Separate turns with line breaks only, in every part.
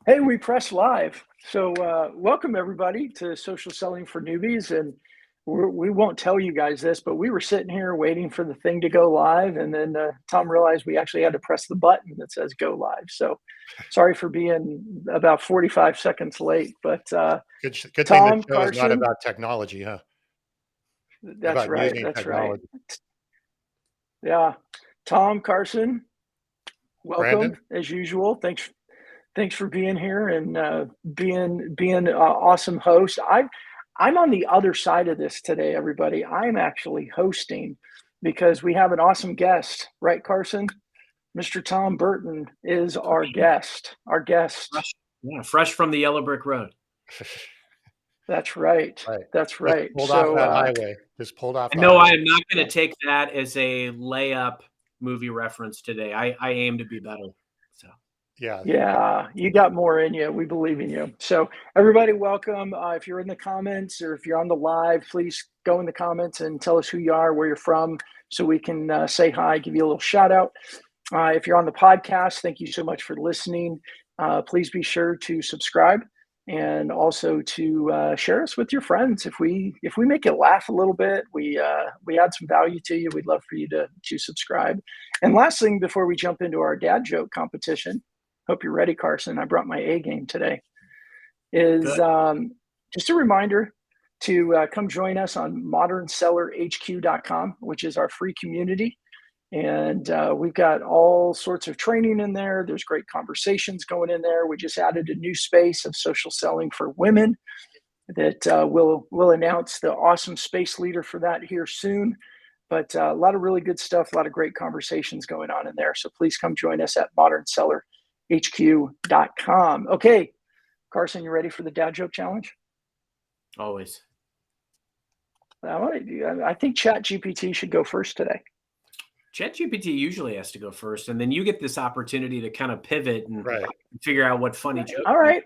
Hey, we press live. So, welcome everybody to Social Selling for Newbies. And we won't tell you guys this, but we were sitting here waiting for the thing to go live. And then Tom realized we actually had to press the button that says go live. So, sorry for being about 45 seconds late. But
Good thing the
Tom,
show is not
Carson,
about technology, huh?
that's
About
right.
using
That's right.
technology.
Yeah. Tom, Carson, welcome
Brandon?
as usual. Thanks for being here and being an awesome host. I'm on the other side of this today, everybody. I'm actually hosting because we have an awesome guest, right, Carson? Mr. Tom Burton is our guest. Our guest.
Fresh, yeah, fresh from the yellow brick road.
That's right.
Right.
That's
Just
right.
pulled off
So
that highway. Just pulled off
And
the
no, I
highway.
am not going to take that as a layup movie reference today. I aim to be better. So
Yeah.
yeah, you got more in you. We believe in you. So, everybody, welcome. If you're in the comments or if you're on the live, please go in the comments and tell us who you are, where you're from, so we can say hi, give you a little shout out. If you're on the podcast, thank you so much for listening. Please be sure to subscribe and also to share us with your friends. If we make you laugh a little bit, we add some value to you. We'd love for you to subscribe. And last thing before we jump into our dad joke competition, hope you're ready, Carson. I brought my A game today. Is
good.
Just a reminder to come join us on modernsellerhq.com, which is our free community. And we've got all sorts of training in there. There's great conversations going in there. We just added a new space of social selling for women that we'll announce the awesome space leader for that here soon. But a lot of really good stuff, a lot of great conversations going on in there. So please come join us at modernsellerhq.com. Okay, Carson, you ready for the dad joke challenge?
Always.
I think ChatGPT should go first today.
ChatGPT usually has to go first, and then you get this opportunity to kind of pivot and
Right.
figure out what funny joke.
All right.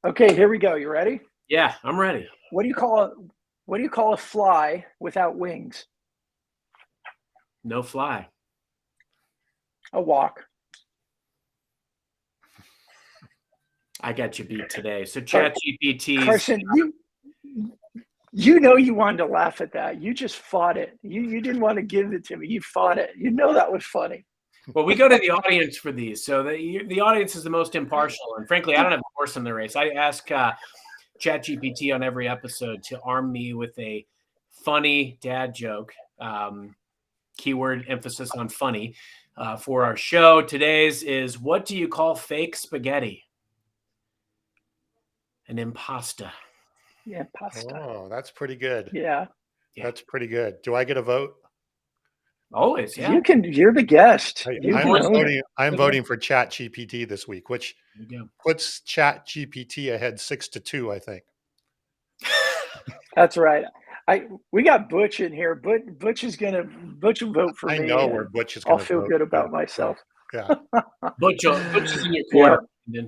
Okay, here we go. You ready?
Yeah, I'm ready.
What do you call a fly without wings?
No fly.
A walk.
I got you beat today. So ChatGPT.
Carson, you know you wanted to laugh at that. You just fought it. You didn't want to give it to me. You fought it. You know that was funny.
Well, we go to the audience for these, so the audience is the most impartial. And frankly, I don't have a horse in the race. I ask ChatGPT on every episode to arm me with a funny dad joke. Keyword emphasis on funny for our show. Today's is, what do you call fake spaghetti? An impasta.
Yeah, pasta.
Oh, that's pretty good.
Yeah.
That's pretty good. Do I get a vote?
Always, yeah.
You're the guest. You
I'm
can own it.
voting for Chat GPT this week, which
There you go.
puts Chat GPT ahead 6-2, I think.
That's right. We got Butch in here. Butch will vote for
I
me.
know where Butch is
I'll
going to
feel
vote.
good about myself.
Yeah.
Butch is in your corner.
Yeah.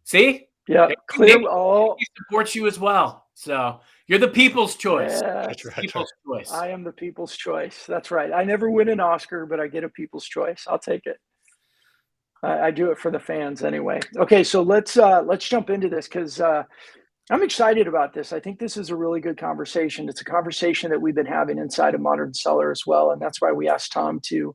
See?
Yeah. Clear.
He supports you as well. So you're the people's choice.
Yeah,
That's right.
People's choice.
I am the people's choice. That's right. I never win an Oscar, but I get a people's choice. I'll take it. I do it for the fans anyway. Okay, so let's jump into this because I'm excited about this. I think this is a really good conversation. It's a conversation that we've been having inside of Modern Seller as well, and that's why we asked Tom to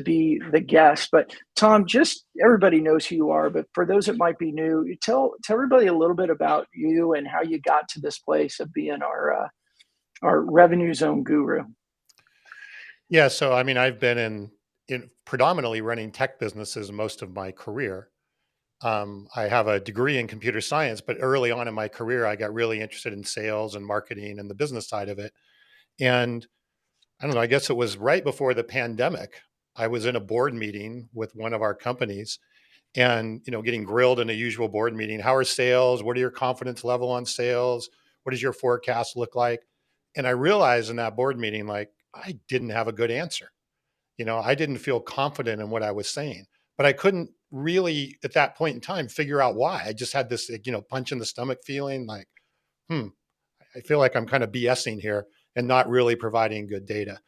be the guest. But Tom, just everybody knows who you are, but for those that might be new, you tell everybody a little bit about you and how you got to this place of being our revenue zone guru.
Yeah. So, I mean, I've been in predominantly running tech businesses most of my career. I have a degree in computer science, but early on in my career, I got really interested in sales and marketing and the business side of it. And I don't know, I guess it was right before the pandemic. I was in a board meeting with one of our companies and, getting grilled in a usual board meeting. How are sales? What are your confidence level on sales? What does your forecast look like? And I realized in that board meeting, like, I didn't have a good answer. I didn't feel confident in what I was saying, but I couldn't really at that point in time figure out why. I just had this, punch in the stomach feeling like, I feel like I'm kind of BSing here and not really providing good data.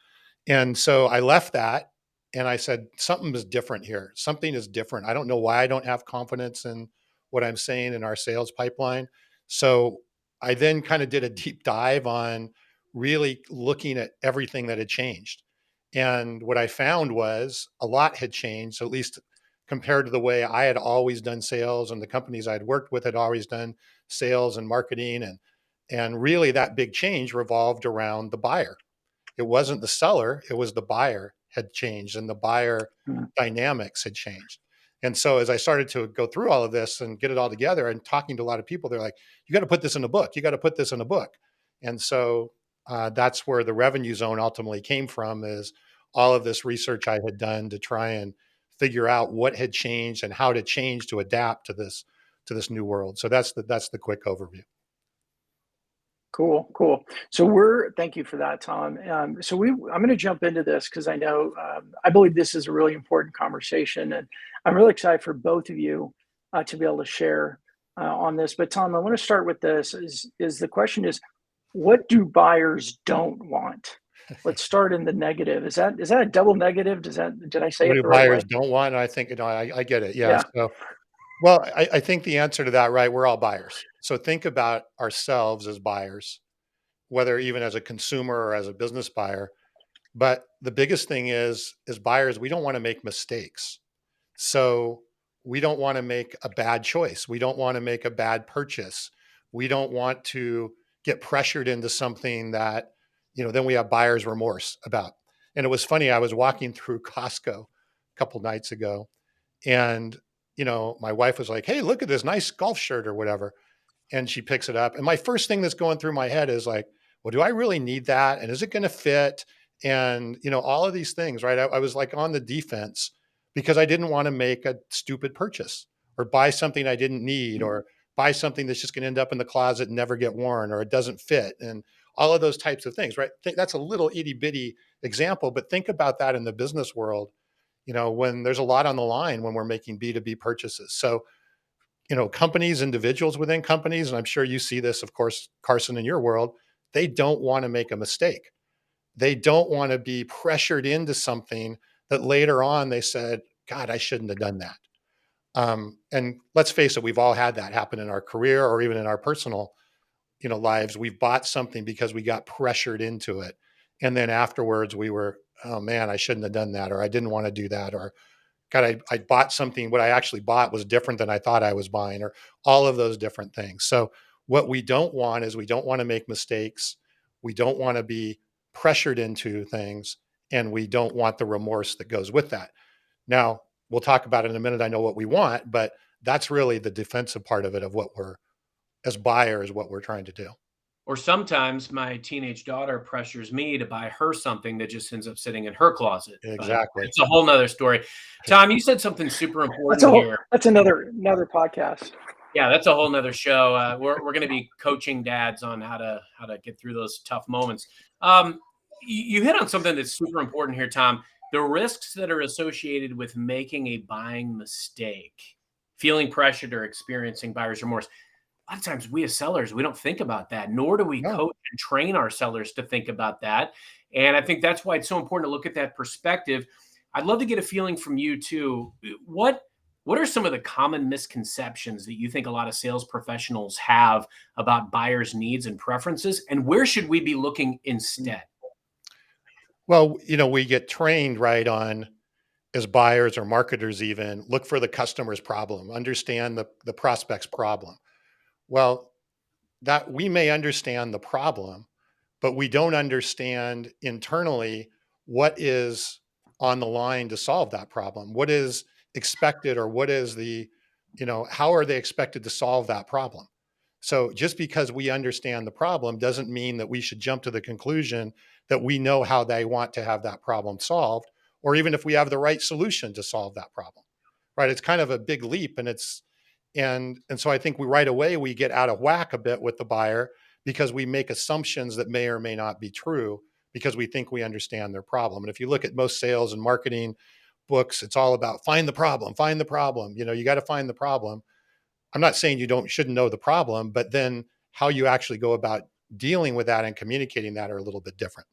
And so I left that And I said, something is different here. Something is different. I don't know why I don't have confidence in what I'm saying in our sales pipeline. So I then kind of did a deep dive on really looking at everything that had changed. And what I found was a lot had changed, at least compared to the way I had always done sales and the companies I'd worked with had always done sales and marketing. And really that big change revolved around the buyer. It wasn't the seller, it was the buyer had changed and the buyer
Mm.
dynamics had changed. And so as I started to go through all of this and get it all together and talking to a lot of people, they're like, you got to put this in a book. You got to put this in a book. And so that's where the revenue zone ultimately came from, is all of this research I had done to try and figure out what had changed and how to change to adapt to this new world. So that's the quick overview.
Cool. So thank you for that, Tom. I'm going to jump into this because I know, I believe this is a really important conversation, and I'm really excited for both of you to be able to share on this. But Tom, I want to start with this is the question is, what do buyers don't want? Let's start in the negative. Is that a double negative? Did I say
What
it
do
the right
buyers
way?
don't want? And I think, I get it. Yeah.
Yeah.
So, well, I think the answer to that, right? We're all buyers. So think about ourselves as buyers, whether even as a consumer or as a business buyer. But the biggest thing is, as buyers, we don't want to make mistakes. So we don't want to make a bad choice. We don't want to make a bad purchase. We don't want to get pressured into something that, then we have buyer's remorse about. And it was funny, I was walking through Costco a couple nights ago, and my wife was like, "Hey, look at this nice golf shirt or whatever." And she picks it up. And my first thing that's going through my head is like, well, do I really need that? And is it going to fit? And, all of these things, right? I was like on the defense because I didn't want to make a stupid purchase or buy something I didn't need,
Mhm.
or buy something that's just going to end up in the closet and never get worn, or it doesn't fit. And all of those types of things, right? That's a little itty bitty example, but think about that in the business world, when there's a lot on the line when we're making B2B purchases. So, companies, individuals within companies, and I'm sure you see this, of course, Carson, in your world, they don't want to make a mistake. They don't want to be pressured into something that later on they said, God, I shouldn't have done that. And let's face it, we've all had that happen in our career or even in our personal, lives. We've bought something because we got pressured into it. And then afterwards we were, oh man, I shouldn't have done that, or I didn't want to do that, or God, I bought something, what I actually bought was different than I thought I was buying, or all of those different things. So what we don't want is, we don't want to make mistakes. We don't want to be pressured into things, and we don't want the remorse that goes with that. Now, we'll talk about it in a minute. I know what we want, but that's really the defensive part of it, of what we're, as buyers, what we're trying to do.
Or sometimes my teenage daughter pressures me to buy her something that just ends up sitting in her closet. But
Exactly.
it's a whole nother story. Tom, you said something super important here.
That's another podcast.
Yeah, that's a whole nother show. We're going to be coaching dads on how to get through those tough moments. You hit on something that's super important here, Tom. The risks that are associated with making a buying mistake, feeling pressured, or experiencing buyer's remorse. A lot of times we as sellers, we don't think about that, nor do we
No.
coach and train our sellers to think about that. And I think that's why it's so important to look at that perspective. I'd love to get a feeling from you too. What are some of the common misconceptions that you think a lot of sales professionals have about buyers' needs and preferences, and where should we be looking instead?
Well, we get trained right on, as buyers or marketers, even look for the customer's problem, understand the prospect's problem. Well, that we may understand the problem, but we don't understand internally what is on the line to solve that problem. What is expected, or what is how are they expected to solve that problem? So just because we understand the problem doesn't mean that we should jump to the conclusion that we know how they want to have that problem solved, or even if we have the right solution to solve that problem. Right? It's kind of a big leap, and so I think we right away we get out of whack a bit with the buyer, because we make assumptions that may or may not be true, because we think we understand their problem. And if you look at most sales and marketing books, it's all about find the problem, find the problem. You got to find the problem. I'm not saying shouldn't know the problem, but then how you actually go about dealing with that and communicating that are a little bit different.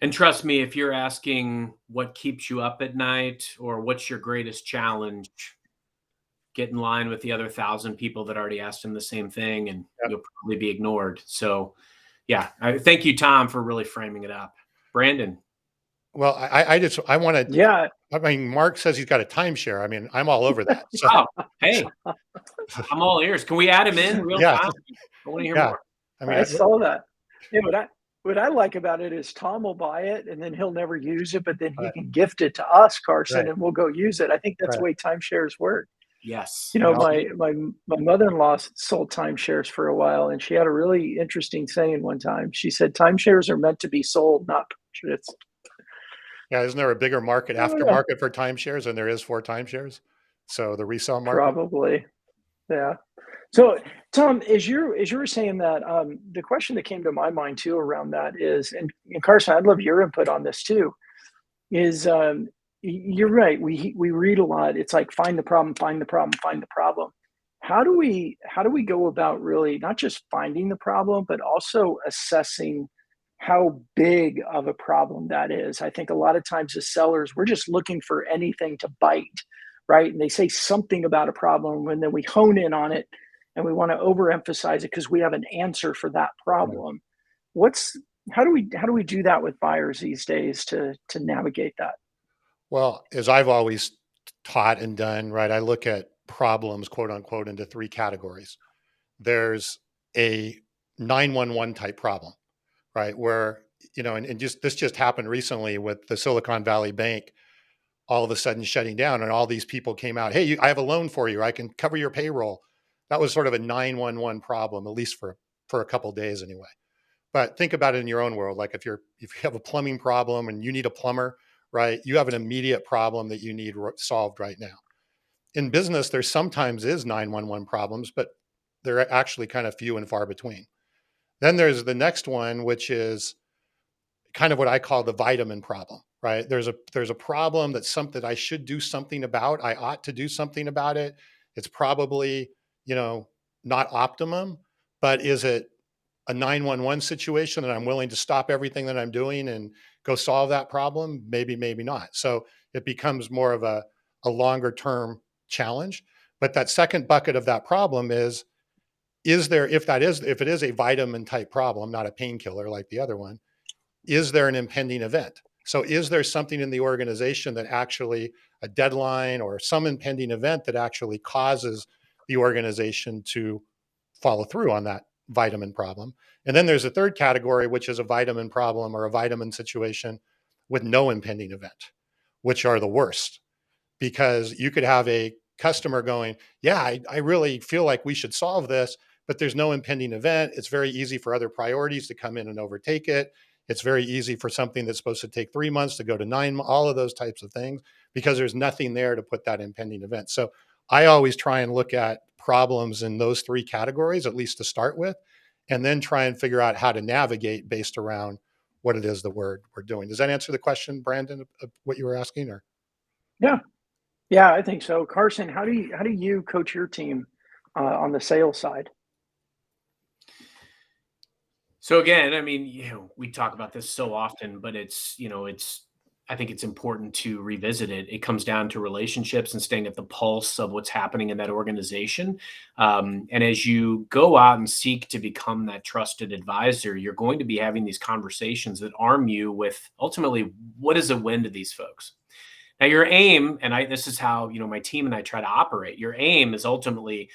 And trust me, if you're asking what keeps you up at night or what's your greatest challenge, get in line with the other 1,000 people that already asked him the same thing, and
Yep.
you'll probably be ignored. So, yeah, thank you, Tom, for really framing it up. Brandon.
Well, I want to.
Yeah.
I mean, Mark says he's got a timeshare. I mean, I'm all over that. So
Oh, hey, I'm all ears. Can we add him in real
yeah,
time? I want to hear
yeah.
more.
I mean,
I saw that. Yeah, what I like about it is Tom will buy it and then he'll never use it, but then he
right,
can gift it to us, Carson,
right,
and we'll go use it. I think that's the
right.
way timeshares work.
Yes.
You know,
Well,
my mother-in-law sold timeshares for a while, and she had a really interesting saying one time. She said, "Timeshares are meant to be sold, not purchased."
yeah. Isn't there a bigger market
Oh yeah,
aftermarket for timeshares than there is for timeshares? So the resale market.
probably. Yeah. So, Tom, as you were saying that, the question that came to my mind too around that is, and Carson, I'd love your input on this too. Is you're right. We read a lot. It's like find the problem, find the problem, find the problem. How do we go about really not just finding the problem, but also assessing how big of a problem that is? I think a lot of times as sellers, we're just looking for anything to bite, right? And they say something about a problem, and then we hone in on it, and we want to overemphasize it because we have an answer for that
Yeah.
problem. What's how do we do that with buyers these days to navigate that?
Well, as I've always taught and done, right, I look at problems, quote unquote, into three categories. There's a 911 type problem, right? Where, and just this just happened recently with the Silicon Valley Bank all of a sudden shutting down, and all these people came out, hey, I have a loan for you. I can cover your payroll. That was sort of a 911 problem, at least for a couple of days anyway. But think about it in your own world. Like if you have a plumbing problem and you need a plumber, right? You have an immediate problem that you need solved right now. In business, there sometimes is 911 problems, but they're actually kind of few and far between. Then there's the next one, which is kind of what I call the vitamin problem, right? There's a problem that's something I should do something about. I ought to do something about it. It's probably, you know, not optimum, but is it a 911 situation and I'm willing to stop everything that I'm doing and go solve that problem? Maybe, maybe not. So it becomes more of a longer term challenge. But that second bucket of that problem is there, if it is a vitamin type problem, not a painkiller like the other one, is there an impending event? So is there something in the organization that actually a deadline or some impending event that actually causes the organization to follow through on that vitamin problem? And then there's a third category, which is a vitamin problem or a vitamin situation with no impending event, which are the worst, because you could have a customer going, yeah, I really feel like we should solve this, but there's no impending event. It's very easy for other priorities to come in and overtake it. It's very easy for something that's supposed to take 3 months to go to 9, all of those types of things, because there's nothing there to put that impending event. So I always try and look at problems in those three categories, at least to start with, and then try and figure out how to navigate based around what it is that we're doing. Does that answer the question, Brandon, of what you were asking? Or
Yeah, yeah, I think so. Carson, how do you coach your team on the sales side?
So again, I mean, we talk about this so often, but I think it's important to revisit it. It comes down to relationships and staying at the pulse of what's happening in that organization. And as you go out and seek to become that trusted advisor, you're going to be having these conversations that arm you with ultimately what is a win to these folks. Now, your aim, and this is how my team and I try to operate. Your aim is ultimately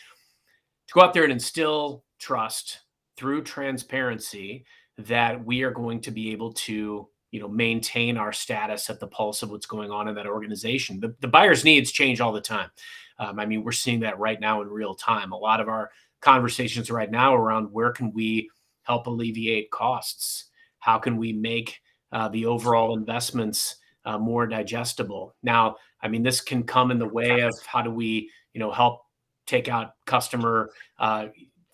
to go out there and instill trust through transparency that we are going to be able to maintain our status at the pulse of what's going on in that organization. The buyer's needs change all the time. I mean, we're seeing that right now in real time. A lot of our conversations right now around where can we help alleviate costs, how can we make the overall investments more digestible. Now, I mean, this can come in the way of how do we help take out customer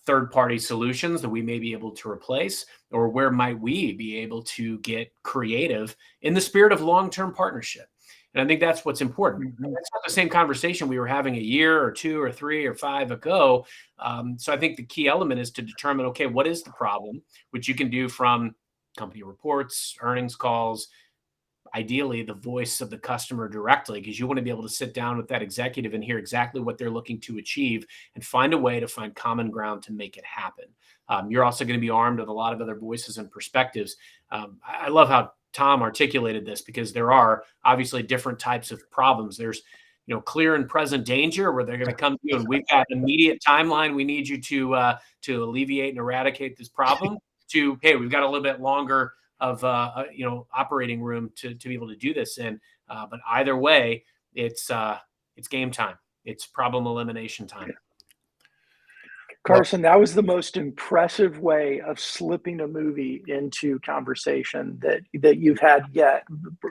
third-party solutions that we may be able to replace, or where might we be able to get creative in the spirit of long-term partnership. And I think that's what's important.
Mhm.
That's not the same conversation we were having a year or 2 or 3 or 5 ago. So I think the key element is to determine, okay, what is the problem, which you can do from company reports, earnings calls, ideally the voice of the customer directly, because you want to be able to sit down with that executive and hear exactly what they're looking to achieve and find a way to find common ground to make it happen. You're also going to be armed with a lot of other voices and perspectives. I love how Tom articulated this, because there are obviously different types of problems. There's clear and present danger, where they're going to come to you and we've got an immediate timeline. We need you to alleviate and eradicate this problem. To, hey, we've got a little bit longer of operating room to be able to do this in. But either way, it's game time. It's problem elimination time.
Carson, that was the most impressive way of slipping a movie into conversation that you've had yet.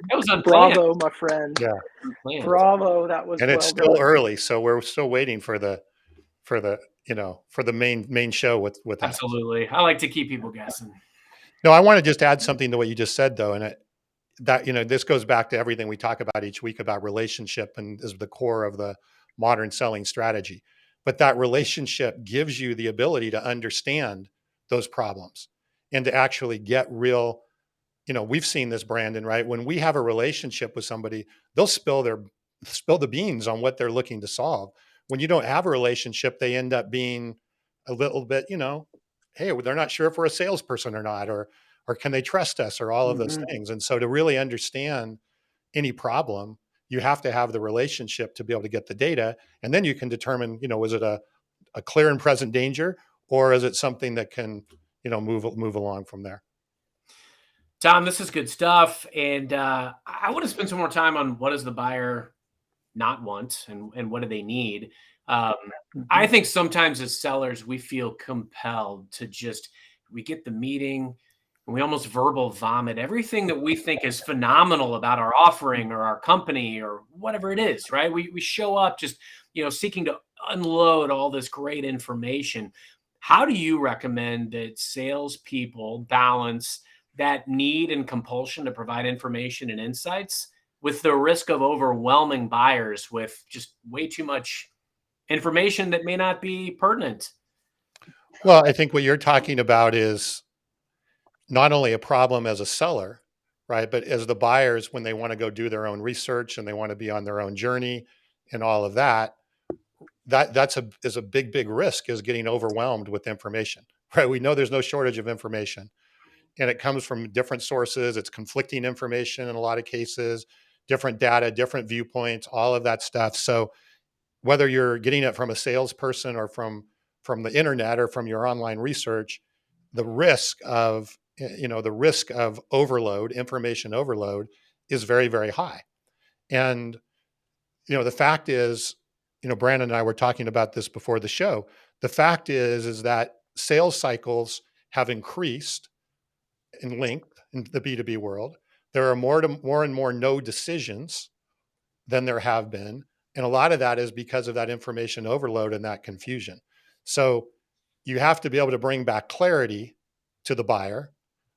That was unplanned.
Bravo, my friend.
Yeah.
Unplanned.
Bravo. That was,
and
well
it's still
done.
early, so we're still waiting for the main show with that.
Absolutely. I like to keep people guessing.
No, I want to just add something to what you just said, though, and this goes back to everything we talk about each week about relationship, and is the core of the modern selling strategy. But that relationship gives you the ability to understand those problems and to actually get real. We've seen this, Brandon, right? When we have a relationship with somebody, they'll spill the beans on what they're looking to solve. When you don't have a relationship, they end up being a little bit, hey, they're not sure if we're a salesperson or not, or can they trust us, or all of those things. And so to really understand any problem, you have to have the relationship to be able to get the data. And then you can determine, is it a clear and present danger, or is it something that can, move along from there?
Tom, this is good stuff. And I want to spend some more time on what does the buyer not want, and what do they need. I think sometimes as sellers, we feel compelled to we get the meeting and we almost verbal vomit everything that we think is phenomenal about our offering or our company or whatever it is, right? We show up just, seeking to unload all this great information. How do you recommend that salespeople balance that need and compulsion to provide information and insights with the risk of overwhelming buyers with just way too much information that may not be pertinent?
Well, I think what you're talking about is not only a problem as a seller, right, but as the buyers, when they want to go do their own research and they want to be on their own journey and all of that, is a big risk, is getting overwhelmed with information, right? We know there's no shortage of information, and it comes from different sources. It's conflicting information in a lot of cases, different data, different viewpoints, all of that stuff. So whether you're getting it from a salesperson or from the internet or from your online research, the risk of overload, information overload, is very, very high. And the fact is, Brandon and I were talking about this before the show. The fact is that sales cycles have increased in length in the B2B world. There are more and more no decisions than there have been. And a lot of that is because of that information overload and that confusion. So you have to be able to bring back clarity to the buyer,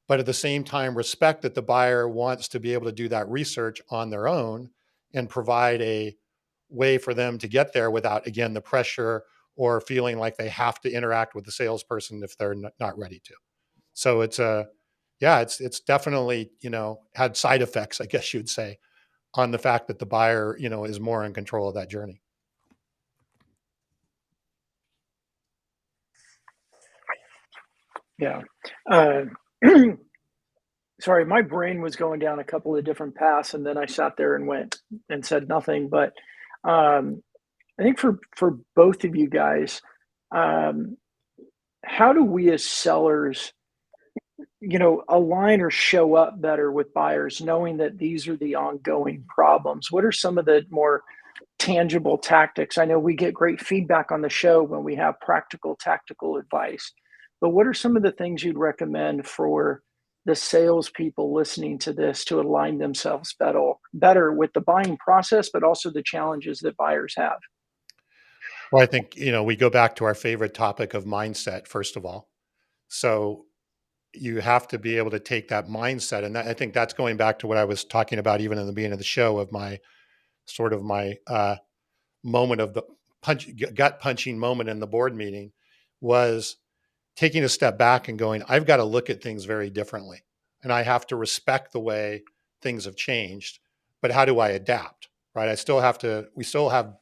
but at the same time, respect that the buyer wants to be able to do that research on their own and provide a way for them to get there without, again, the pressure or feeling like they have to interact with the salesperson if they're not ready to. So it's definitely, had side effects, I guess you'd say, on the fact that the buyer, is more in control of that journey.
Yeah. Sorry, my brain was going down a couple of different paths, and then I sat there and went and said nothing. But I think for both of you guys, how do we as sellers, align or show up better with buyers, knowing that these are the ongoing problems? What are some of the more tangible tactics? I know we get great feedback on the show when we have practical, tactical advice, but what are some of the things you'd recommend for the salespeople listening to this to align themselves better with the buying process, but also the challenges that buyers have?
Well, I think, we go back to our favorite topic of mindset, first of all. So you have to be able to take that mindset. And I think that's going back to what I was talking about even in the beginning of the show, of my moment of the gut punching moment in the board meeting, was taking a step back and going, I've got to look at things very differently. and I have to respect the way things have changed. But how do I adapt? Right? We still have,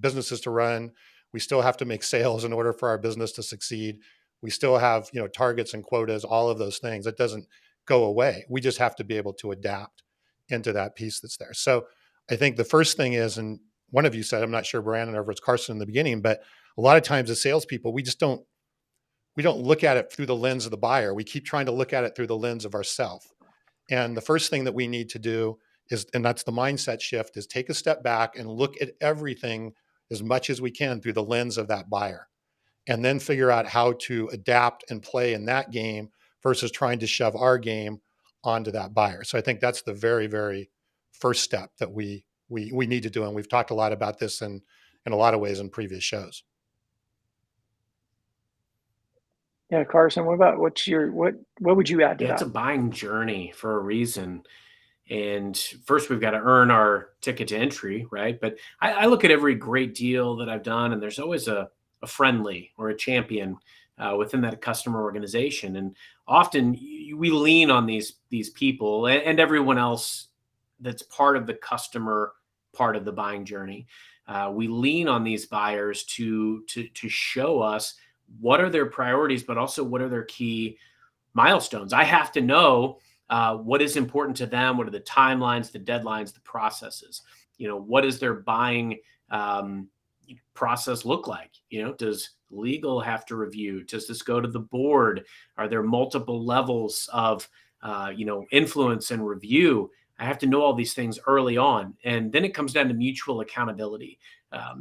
businesses to run. We still have to make sales in order for our business to succeed. We still have, targets and quotas, all of those things. It doesn't go away. We just have to be able to adapt into that piece that's there. So I think the first thing is, and one of you said, I'm not sure, Brandon, or if it's Carson in the beginning, but a lot of times as salespeople, we don't look at it through the lens of the buyer. We keep trying to look at it through the lens of ourselves. And the first thing that we need to do is, and that's the mindset shift, is take a step back and look at everything as much as we can through the lens of that buyer, and then figure out how to adapt and play in that game versus trying to shove our game onto that buyer. So I think that's the very, very first step that we need to do. And we've talked a lot about this in a lot of ways in previous shows.
Yeah, Carson, what would you add to
Yeah, it's
that?
a buying journey for a reason. And first, we've got to earn our ticket to entry, right? But I look at every great deal that I've done, and there's always a friendly or a champion within that customer organization. And often we lean on these people and everyone else that's part of the customer part of the buying journey. We lean on these buyers to show us what are their priorities, but also what are their key milestones. I have to know what is important to them. What are the timelines, the deadlines, the processes? What does their buying process look like? Does legal have to review? Does this go to the board? Are there multiple levels of, influence and review? I have to know all these things early on. And then it comes down to mutual accountability.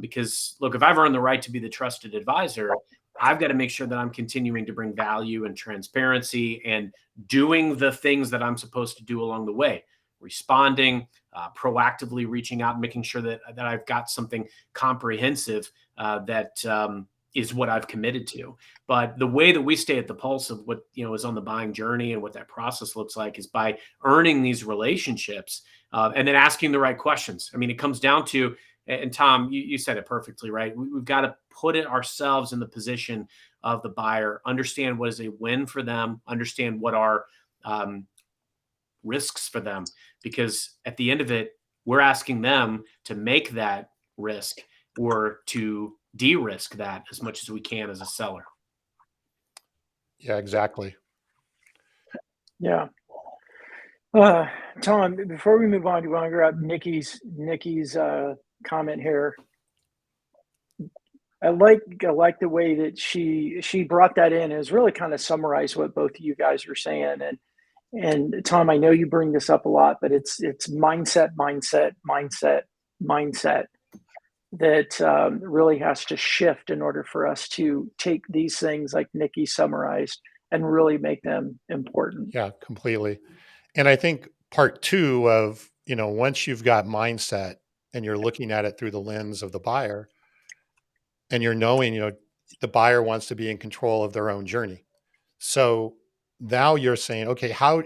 Because look, if I've earned the right to be the trusted advisor, I've got to make sure that I'm continuing to bring value and transparency and doing the things that I'm supposed to do along the way, responding, proactively reaching out, and making sure that I've got something comprehensive that is what I've committed to. But the way that we stay at the pulse of what is on the buying journey and what that process looks like is by earning these relationships and then asking the right questions. I mean, it comes down to, and Tom, you said it perfectly, right? We've got to put it ourselves in the position of the buyer, understand what is a win for them, understand what are risks for them, because at the end of it, we're asking them to make that risk or to de-risk that as much as we can as a seller.
Yeah, exactly.
Yeah. Tom, before we move on, do you want to grab Nikki's comment here? I like the way that she brought that in. It was really kind of summarized what both of you guys are saying. And Tom, I know you bring this up a lot, but it's mindset that really has to shift in order for us to take these things like Nikki summarized and really make them important.
Yeah, completely. And I think part two of, once you've got mindset and you're looking at it through the lens of the buyer, and you're knowing, the buyer wants to be in control of their own journey. So now you're saying, okay, how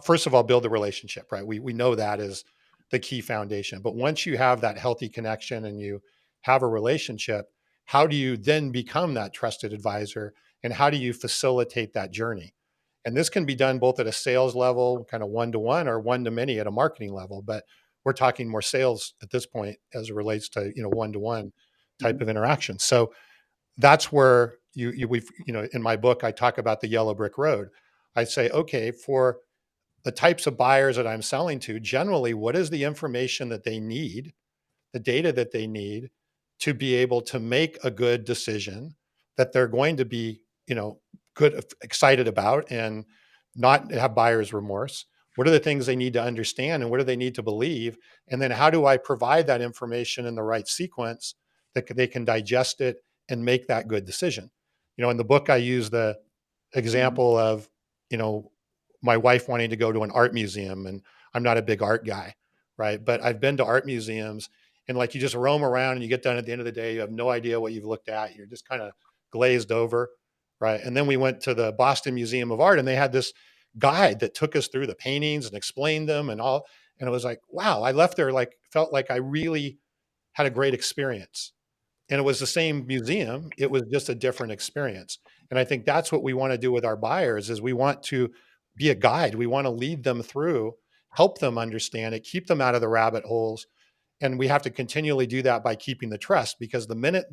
first of all, build the relationship, right? We know that is the key foundation. But once you have that healthy connection and you have a relationship, how do you then become that trusted advisor? And how do you facilitate that journey? And this can be done both at a sales level, kind of one-to-one, or one-to-many at a marketing level. But we're talking more sales at this point as it relates to, one-to-one type of interaction. So that's where we've, in my book, I talk about the yellow brick road. I say, okay, for the types of buyers that I'm selling to, generally, what is the information that they need, the data that they need to be able to make a good decision that they're going to be, good, excited about, and not have buyer's remorse? What are the things they need to understand, and what do they need to believe? And then how do I provide that information in the right sequence that they can digest it and make that good decision? In the book, I use the example of, my wife wanting to go to an art museum, and I'm not a big art guy, right? But I've been to art museums, and like you just roam around and you get done at the end of the day, you have no idea what you've looked at. You're just kind of glazed over, right? And then we went to the Boston Museum of Art, and they had this guide that took us through the paintings and explained them and all. And it was like, wow, I left there felt like I really had a great experience. And it was the same museum. It was just a different experience. And I think that's what we want to do with our buyers is we want to be a guide. We want to lead them through, help them understand it, keep them out of the rabbit holes. And we have to continually do that by keeping the trust, because the minute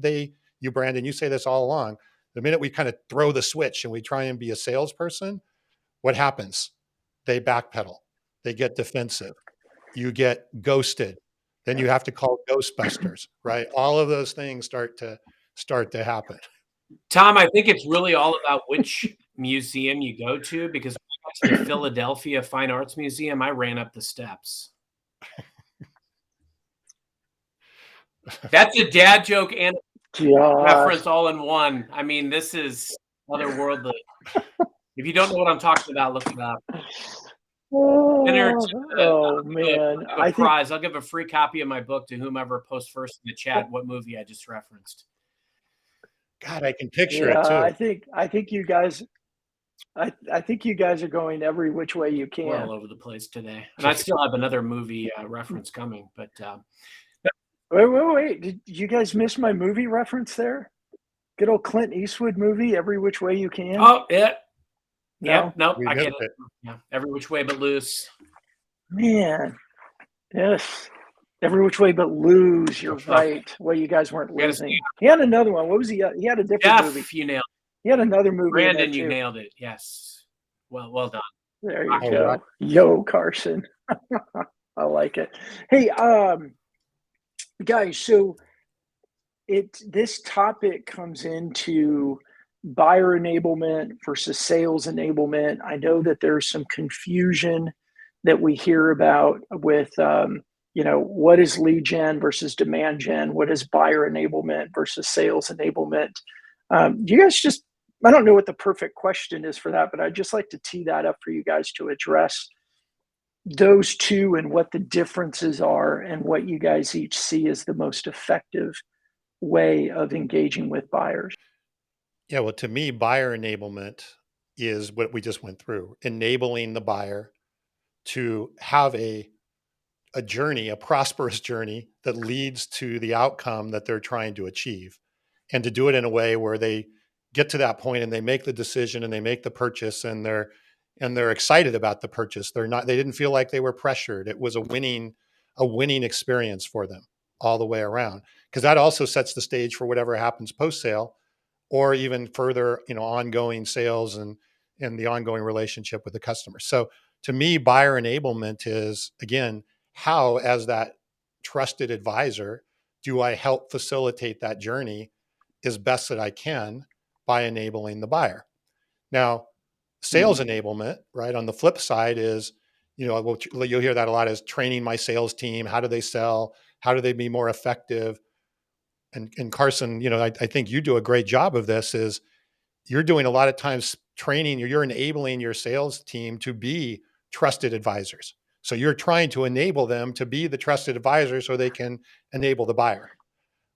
you, Brandon, you say this all along, the minute we kind of throw the switch and we try and be a salesperson, what happens? They backpedal, they get defensive, you get ghosted, then you have to call Ghostbusters, right? All of those things start to happen.
Tom, I think it's really all about which museum you go to, because when I got to the Philadelphia Fine Arts Museum, I ran up the steps. That's a dad joke and reference all in one. I mean, this is otherworldly. If you don't know what I'm talking about, look it up.
Man!
Prize. I'll give a free copy of my book to whomever posts first in the chat what movie I just referenced.
God, I can picture it too.
I think you guys. I think you guys are going every which way you can.
We're all over the place today, and I still have another movie reference coming. But
wait! Did you guys miss my movie reference there? Good old Clint Eastwood movie, Every Which Way You Can.
Oh yeah.
No?
Yep. Nope.
We
I get
missed
it. Yeah. Every Which Way But Loose.
Man. Yes. Every Which Way But Lose. You're right. Well, you guys weren't losing. He had another one. What was he? He had a different movie.
You nailed it.
He had another movie.
Brandon, you nailed it. Yes. Well done.
There you go. Right. Yo, Carson. I like it. Hey, guys, so this topic comes into buyer enablement versus sales enablement. I know that there's some confusion that we hear about with what is lead gen versus demand gen, what is buyer enablement versus sales enablement. You guys I don't know what the perfect question is for that, but I'd just like to tee that up for you guys to address those two and what the differences are and what you guys each see as the most effective way of engaging with buyers.
Yeah, well, to me, buyer enablement is what we just went through, enabling the buyer to have a journey, a prosperous journey that leads to the outcome that they're trying to achieve, and to do it in a way where they get to that point and they make the decision and they make the purchase and they're excited about the purchase. They didn't feel like they were pressured. It was a winning experience for them all the way around, because that also sets the stage for whatever happens post-sale, or even further, ongoing sales and the ongoing relationship with the customer. So to me, buyer enablement is, again, how, as that trusted advisor, do I help facilitate that journey as best that I can by enabling the buyer? Now, sales enablement, right, on the flip side is, you'll hear that a lot, as training my sales team. How do they sell? How do they be more effective? And Carson, I think you do a great job of this. Is you're doing a lot of times training, you're enabling your sales team to be trusted advisors. So you're trying to enable them to be the trusted advisor so they can enable the buyer.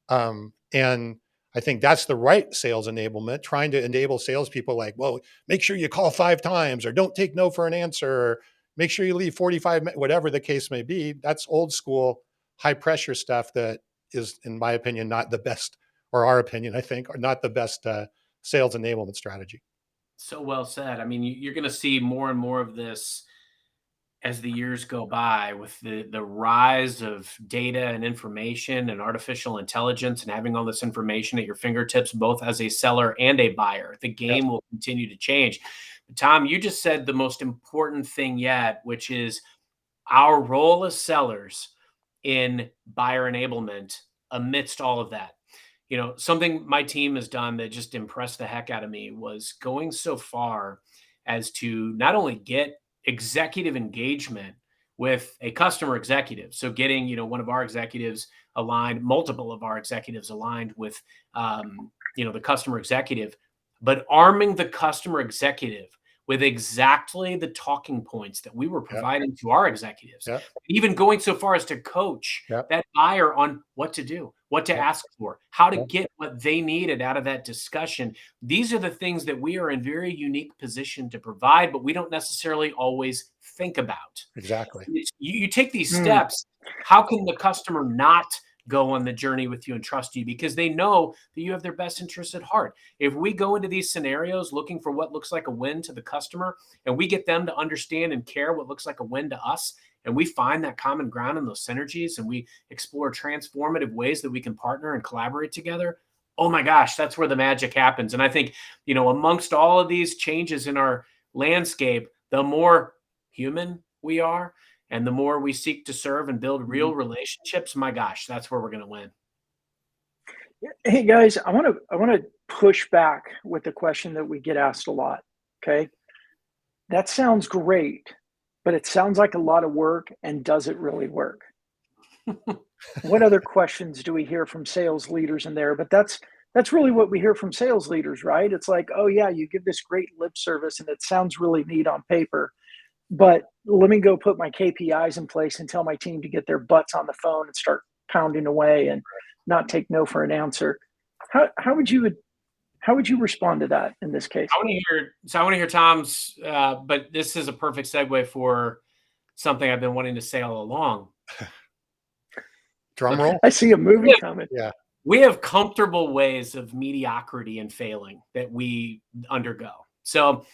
And I think that's the right sales enablement, trying to enable salespeople like, well, make sure you call 5 times, or don't take no for an answer, or make sure you leave 45 minutes, whatever the case may be. That's old school, high pressure stuff that is, in my opinion, not the best, or our opinion, I think, are not the best sales enablement strategy.
So well said. I mean, you're going to see more and more of this as the years go by, with the rise of data and information and artificial intelligence, and having all this information at your fingertips, both as a seller and a buyer. The game will continue to change. But Tom, you just said the most important thing yet, which is our role as sellers in buyer enablement amidst all of that. Something my team has done that just impressed the heck out of me was going so far as to not only get executive engagement with a customer executive. So getting, one of our executives aligned, multiple of our executives aligned with, the customer executive, but arming the customer executive with exactly the talking points that we were providing to our executives. Even going so far as to coach that buyer on what to do, what to ask for, how to get what they needed out of that discussion. These are the things that we are in very unique position to provide, but we don't necessarily always think about.
Exactly.
You take these steps. How can the customer not go on the journey with you and trust you because they know that you have their best interests at heart. If we go into these scenarios looking for what looks like a win to the customer and we get them to understand and care what looks like a win to us, and we find that common ground and those synergies and we explore transformative ways that we can partner and collaborate together, oh my gosh, that's where the magic happens. And I think, amongst all of these changes in our landscape, the more human we are and the more we seek to serve and build real relationships, my gosh, that's where we're going to win.
Hey guys, I want to push back with the question that we get asked a lot. Okay. That sounds great, but it sounds like a lot of work, and does it really work? What other questions do we hear from sales leaders in there? But that's really what we hear from sales leaders, right? It's like, oh yeah, you give this great lip service and it sounds really neat on paper, but let me go put my KPIs in place and tell my team to get their butts on the phone and start pounding away and not take no for an answer. How would you respond to that in this case?
I want to hear Tom's, but this is a perfect segue for something I've been wanting to say all along.
Drum roll.
I see a movie coming.
Yeah.
We have comfortable ways of mediocrity and failing that we undergo. So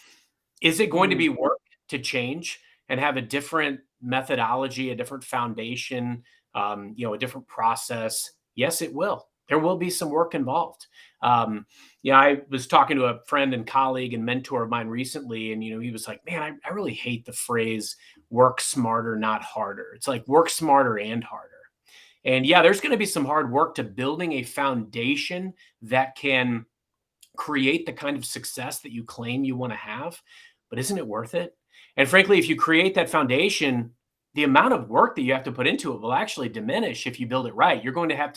is it going to be work to change and have a different methodology, a different foundation, a different process? Yes, it will. There will be some work involved. I was talking to a friend and colleague and mentor of mine recently, and he was like, man, I really hate the phrase work smarter, not harder. It's like work smarter and harder. And yeah, there's going to be some hard work to building a foundation that can create the kind of success that you claim you want to have. But isn't it worth it? And frankly, if you create that foundation, the amount of work that you have to put into it will actually diminish if you build it right. You're going to have,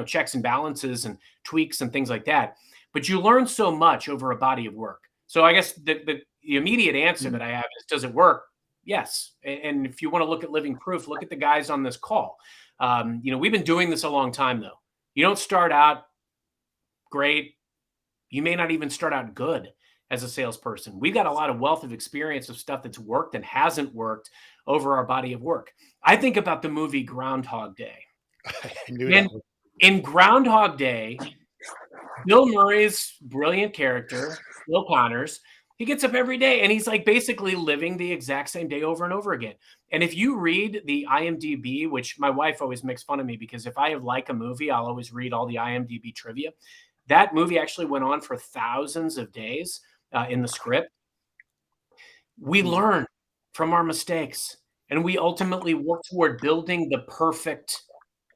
checks and balances and tweaks and things like that. But you learn so much over a body of work. So I guess the immediate answer that I have is, does it work? Yes. And if you want to look at living proof, look at the guys on this call. We've been doing this a long time, though. You don't start out great. You may not even start out good as a salesperson. We've got a lot of wealth of experience of stuff that's worked and hasn't worked over our body of work. I think about the movie Groundhog Day. In Groundhog Day, Bill Murray's brilliant character, Bill Connors, he gets up every day and he's like basically living the exact same day over and over again. And if you read the IMDb, which my wife always makes fun of me because if I like a movie, I'll always read all the IMDb trivia. That movie actually went on for thousands of days in the script. We learn from our mistakes and we ultimately work toward building the perfect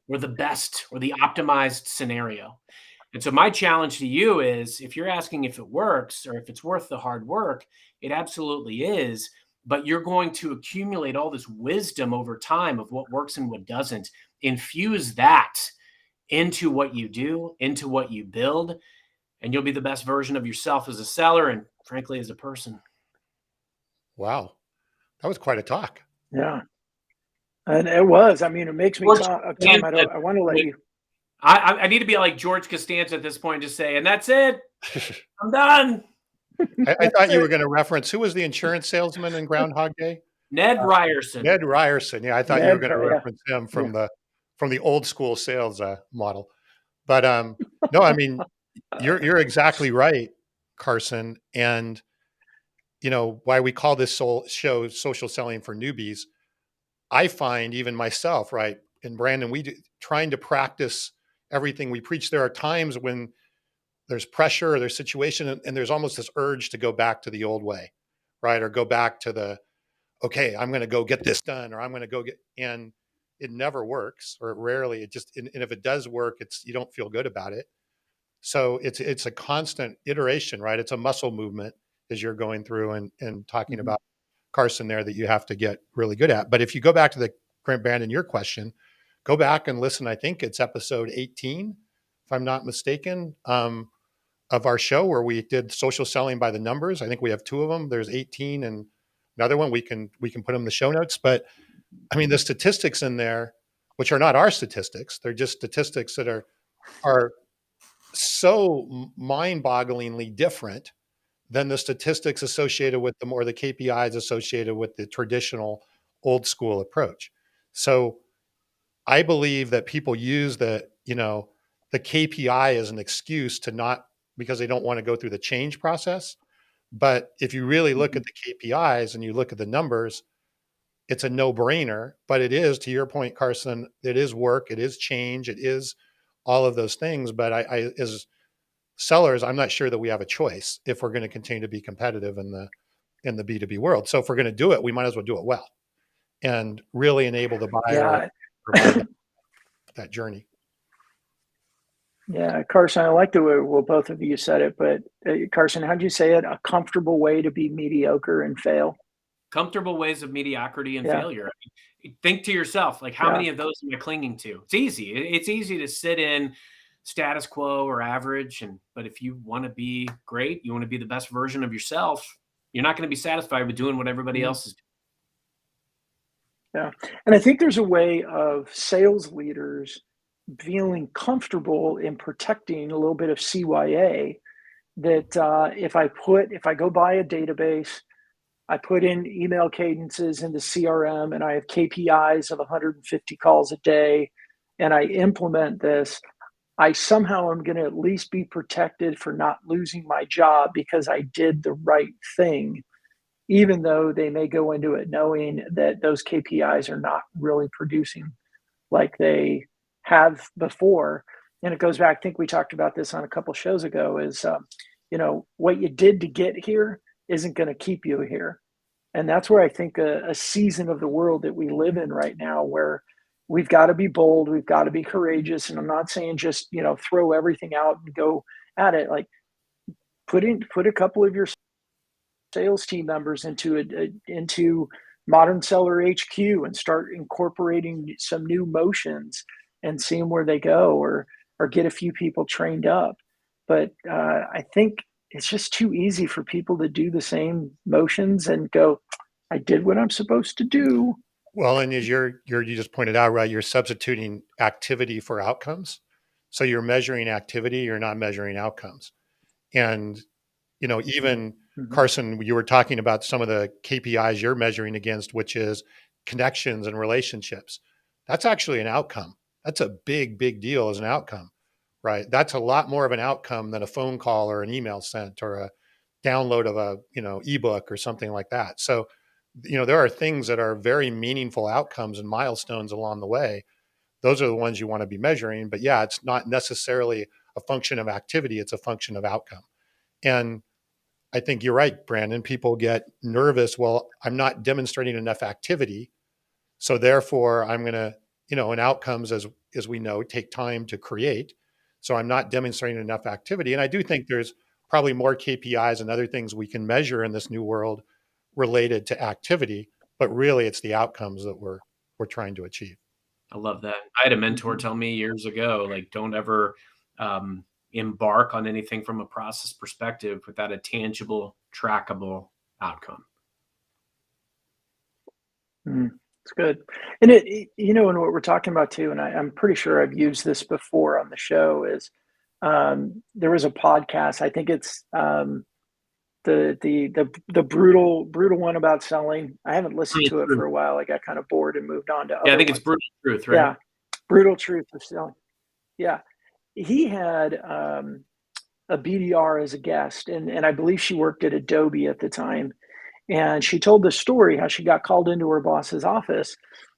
or the best or the optimized scenario. And so my challenge to you is, if you're asking if it works or if it's worth the hard work, it absolutely is. But you're going to accumulate all this wisdom over time of what works and what doesn't. Infuse that into what you do, into what you build, and you'll be the best version of yourself as a seller and frankly, as a person.
Wow. That was quite a talk.
Yeah. And it was. I mean, it makes me talk. Tim, I want to let you.
I need to be like George Costanza at this point, just say, and that's it. I'm done.
I thought you were going to reference, who was the insurance salesman in Groundhog Day?
Ned Ryerson.
Ned Ryerson. Yeah, I thought you were going to reference him from the old school sales model. But no, I mean, you're exactly right, Carson. And why we call this show Social Selling for Newbies, I find even myself, right, and Brandon, trying to practice everything we preach. There are times when there's pressure or there's situation and there's almost this urge to go back to the old way, right? Or go back to okay, I'm going to go get this done, or I'm going to go and it never works, or rarely. And if it does work, you don't feel good about it. So it's a constant iteration, right? It's a muscle movement as you're going through and talking about, Carson, there, that you have to get really good at. But if you go back to Brandon, your question, go back and listen. I think it's episode 18, if I'm not mistaken, of our show where we did social selling by the numbers. I think we have 2 of them. There's 18 and another one we can put them in the show notes. But I mean, the statistics in there, which are not our statistics, they're just statistics that are so mind-bogglingly different than the statistics associated with them or the KPIs associated with the traditional old school approach. So I believe that people use the KPI as an excuse to not, because they don't want to go through the change process. But if you really look at the KPIs and you look at the numbers, it's a no-brainer. But it is, to your point, Carson, it is work, it is change, it is all of those things. But I as sellers, I'm not sure that we have a choice if we're going to continue to be competitive in the B2B world. So if we're going to do it, we might as well do it well and really enable the buyer and
Yeah.
provide that journey.
Yeah, Carson, I like the way, well, both of you said it, but Carson, how'd you say it? A comfortable way to be mediocre and fail.
Comfortable ways of mediocrity and
Yeah.
failure. Think to yourself, like, how
Yeah.
many of those am I clinging to? It's easy. It's easy to sit in status quo or average. But if you want to be great, you want to be the best version of yourself, you're not going to be satisfied with doing what everybody else is doing.
Yeah. And I think there's a way of sales leaders feeling comfortable in protecting a little bit of CYA that if I go buy a database, I put in email cadences into CRM and I have KPIs of 150 calls a day and I implement this, I somehow am going to at least be protected for not losing my job because I did the right thing, even though they may go into it knowing that those KPIs are not really producing like they have before. And it goes back, I think we talked about this on a couple shows ago, is, what you did to get here isn't going to keep you here. And that's where I think a season of the world that we live in right now, where we've got to be bold, we've got to be courageous. And I'm not saying just, throw everything out and go at it. Like put a couple of your sales team members into Modern Seller HQ and start incorporating some new motions and seeing where they go, or get a few people trained up. But I think it's just too easy for people to do the same motions and go, I did what I'm supposed to do.
Well, and as you just pointed out, right, you're substituting activity for outcomes. So you're measuring activity, you're not measuring outcomes. And, even Carson, you were talking about some of the KPIs you're measuring against, which is connections and relationships. That's actually an outcome. That's a big, big deal as an outcome, right? That's a lot more of an outcome than a phone call or an email sent or a download of a, ebook or something like that. So, there are things that are very meaningful outcomes and milestones along the way. Those are the ones you want to be measuring. But yeah, it's not necessarily a function of activity. It's a function of outcome. And I think you're right, Brandon. People get nervous. Well, I'm not demonstrating enough activity. So therefore I'm going to, and outcomes, as we know, take time to create. So I'm not demonstrating enough activity. And I do think there's probably more KPIs and other things we can measure in this new world related to activity, but really it's the outcomes that we're trying to achieve.
I love that. I had a mentor tell me years ago, like, don't ever embark on anything from a process perspective without a tangible, trackable outcome.
It's good. And and what we're talking about too, and I'm pretty sure I've used this before on the show, is there was a podcast. I think it's the brutal one about selling. I haven't listened to it for a while. I got kind of bored and moved on to other
I think
ones.
it's Brutal Truth, right?
Yeah, Brutal Truth of Selling. Yeah, he had a BDR as a guest, and I believe she worked at Adobe at the time. And she told the story how she got called into her boss's office,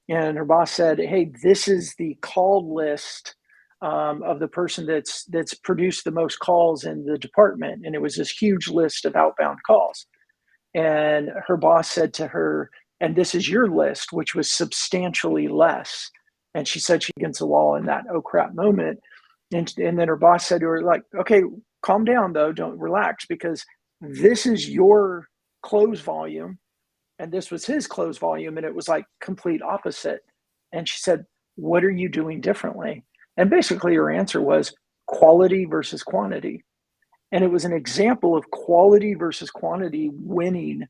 and her boss said, "Hey, this is the call list of the person that's produced the most calls in the department." And it was this huge list of outbound calls. And her boss said to her, "And this is your list," which was substantially less. And she said she against the wall in that oh crap moment. And then her boss said to her, like, "Okay, calm down though, don't relax, because this is your close volume and this was his close volume, and it was like complete opposite." And she said, "What are you doing differently?" And basically her answer was quality versus quantity. And it was an example of quality versus quantity winning.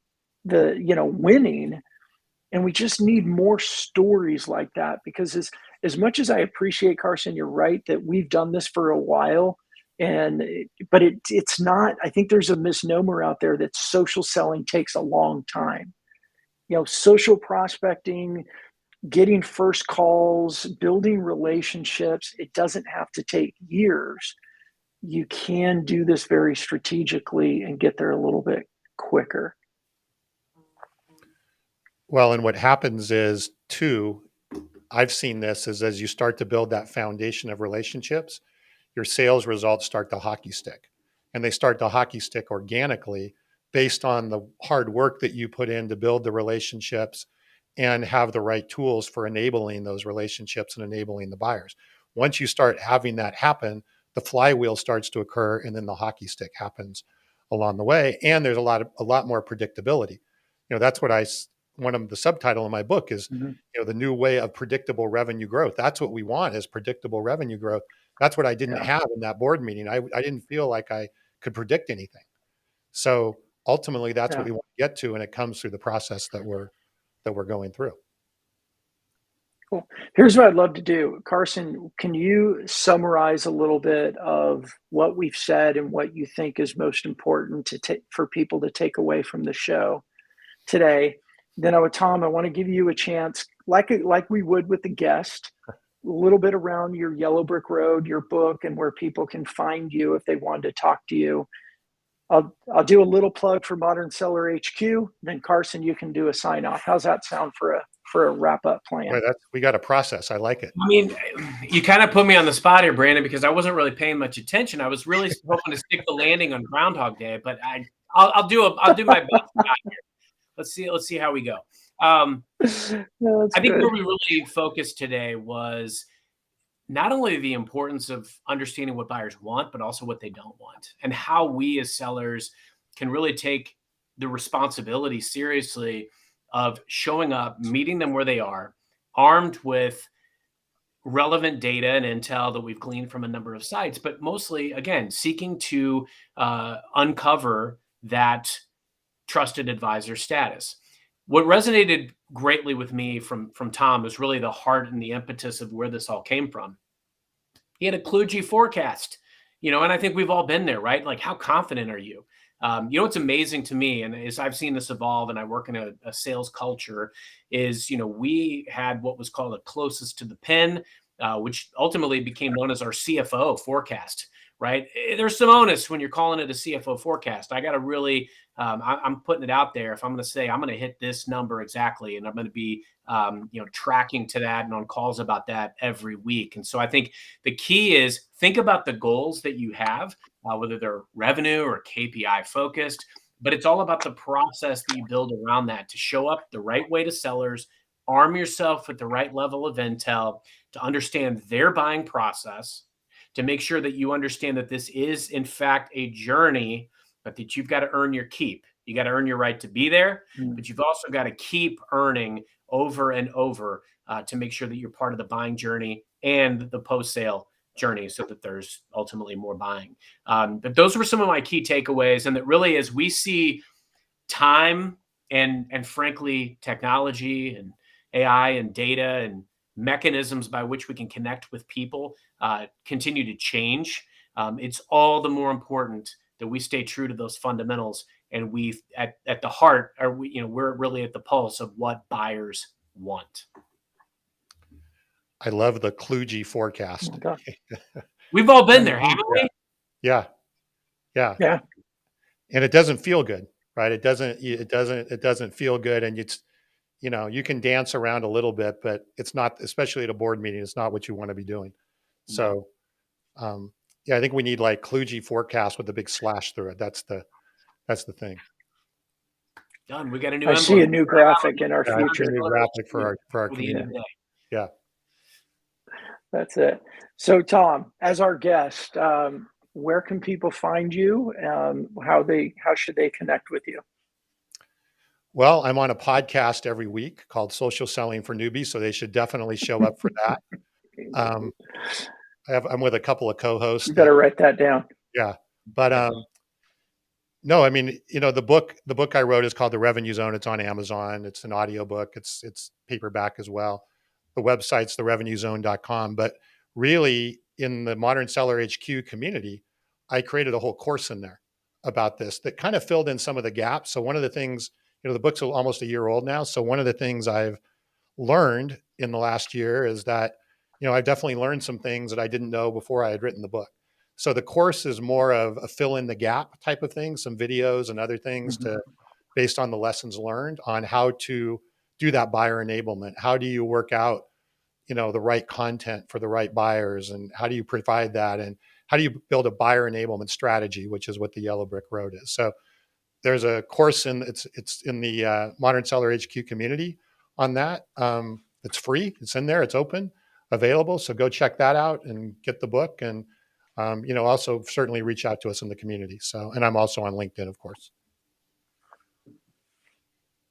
And we just need more stories like that, because as much as I appreciate, Carson, you're right that we've done this for a while, but it's not. I think there's a misnomer out there that social selling takes a long time. Social prospecting, getting first calls, building relationships. It doesn't have to take years. You can do this very strategically and get there a little bit quicker.
Well, and what happens is too, I've seen this is as you start to build that foundation of relationships, your sales results start to hockey stick. And they start to hockey stick organically based on the hard work that you put in to build the relationships and have the right tools for enabling those relationships and enabling the buyers. Once you start having that happen, the flywheel starts to occur and then the hockey stick happens along the way. And there's a lot more predictability. That's what one of the subtitle in my book is, the new way of predictable revenue growth. That's what we want, is predictable revenue growth. That's what I didn't have in that board meeting. I didn't feel like I could predict anything. So ultimately that's what we want to get to. And it comes through the process that we're going through.
Cool. Here's what I'd love to do. Carson, can you summarize a little bit of what we've said and what you think is most important for people to take away from the show today? Then Tom, I want to give you a chance, like we would with the guest, a little bit around your Yellow Brick Road, your book, and where people can find you if they wanted to talk to you. I'll do a little plug for Modern Seller HQ. Then Carson, you can do a sign off. How's that sound for a wrap up plan?
Boy, we got a process. I like it.
I mean, you kind of put me on the spot here, Brandon, because I wasn't really paying much attention. I was really hoping to stick the landing on Groundhog Day, but I'll do my best. Let's see how we go. I think where we really focused today was not only the importance of understanding what buyers want, but also what they don't want, and how we as sellers can really take the responsibility seriously of showing up, meeting them where they are, armed with relevant data and intel that we've gleaned from a number of sites, but mostly, again, seeking to uncover that trusted advisor status. What resonated greatly with me from Tom was really the heart and the impetus of where this all came from. He had a kludgy forecast, and I think we've all been there, right? Like, how confident are you? What's amazing to me, and as I've seen this evolve, and I work in a sales culture, is, we had what was called a closest to the pin, which ultimately became known as our CFO forecast, right? There's some onus when you're calling it a CFO forecast. I got to really, I'm putting it out there. If I'm going to say I'm going to hit this number exactly, and I'm going to be, tracking to that and on calls about that every week. And so I think the key is think about the goals that you have, whether they're revenue or KPI focused, but it's all about the process that you build around that to show up the right way to sellers, arm yourself with the right level of intel to understand their buying process, to make sure that you understand that this is, in fact, a journey, but that you've got to earn your keep. You got to earn your right to be there, but you've also got to keep earning over and over to make sure that you're part of the buying journey and the post-sale journey so that there's ultimately more buying. But those were some of my key takeaways. And that really, as we see time and frankly, technology and AI and data and mechanisms by which we can connect with people continue to change, it's all the more important that we stay true to those fundamentals, and we at the heart we're really at the pulse of what buyers want.
I love the kludgy forecast.
We've all been there, haven't we?
Yeah. And it doesn't feel good, right? It doesn't feel good, and it's you can dance around a little bit, but it's not, especially at a board meeting, it's not what you want to be doing. So, I think we need like kludgy forecast with a big slash through it. That's the thing.
Done. We got a new.
I see a new graphic in our future.
A new graphic for our community. Yeah.
That's it. So, Tom, as our guest, where can people find you? How should they connect with you?
Well, I'm on a podcast every week called Social Selling for Newbies, so they should definitely show up for that. I'm with a couple of co-hosts.
You better write that down.
Yeah, but no, I mean, the book I wrote is called The Revenue Zone. It's on Amazon. It's an audiobook. It's paperback as well. The website's therevenuezone.com. But really, in the Modern Seller HQ community, I created a whole course in there about this that kind of filled in some of the gaps. So one of the things, the book's almost a year old now. So one of the things I've learned in the last year is that, I've definitely learned some things that I didn't know before I had written the book. So the course is more of a fill in the gap type of thing, some videos and other things based on the lessons learned on how to do that buyer enablement. How do you work out, the right content for the right buyers, and how do you provide that? And how do you build a buyer enablement strategy, which is what the Yellow Brick Road is. So there's a course it's in the Modern Seller HQ community on that. It's free. It's in there. It's open, available. So go check that out and get the book. And also certainly reach out to us in the community. So, and I'm also on LinkedIn, of course.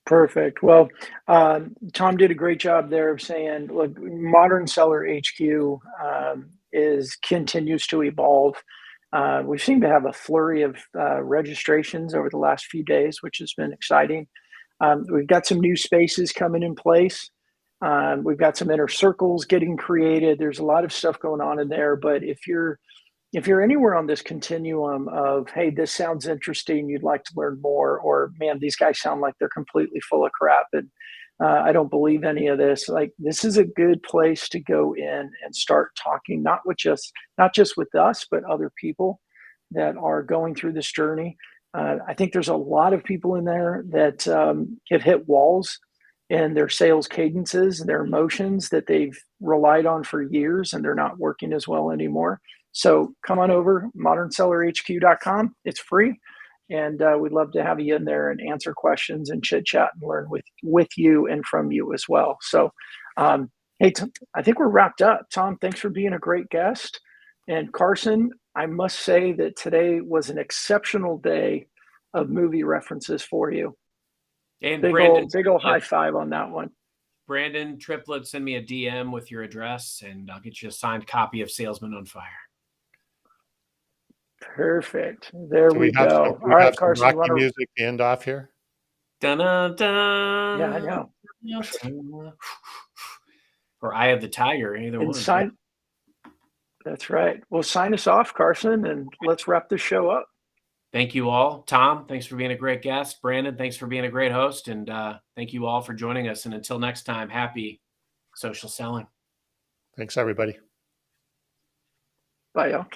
Perfect. Well, Tom did a great job there of saying, look, Modern Seller HQ continues to evolve. We seem to have a flurry of registrations over the last few days, which has been exciting. We've got some new spaces coming in place. We've got some inner circles getting created. There's a lot of stuff going on in there. But if you're anywhere on this continuum of, hey, this sounds interesting, you'd like to learn more, or man, these guys sound like they're completely full of crap, and I don't believe any of this. Like, this is a good place to go in and start talking, not just with us, but other people that are going through this journey. I think there's a lot of people in there that have hit walls in their sales cadences and their emotions that they've relied on for years, and they're not working as well anymore. So come on over, modernsellerhq.com. It's free. And we'd love to have you in there and answer questions and chit chat and learn with you and from you as well. So, hey, I think we're wrapped up. Tom, thanks for being a great guest. And Carson, I must say that today was an exceptional day of movie references for you.
And
big old high five on that one.
Brandon Triplett, send me a DM with your address, and I'll get you a signed copy of Salesman on Fire.
Perfect. There we go. All right, Carson.
Some rocky music to end off here.
Dun, dun, dun.
Yeah, I know.
Or Eye of the Tiger, either one.
That's right. Well, sign us off, Carson, and let's wrap this show up.
Thank you all. Tom, thanks for being a great guest. Brandon, thanks for being a great host. And thank you all for joining us. And until next time, happy social selling.
Thanks, everybody.
Bye, y'all.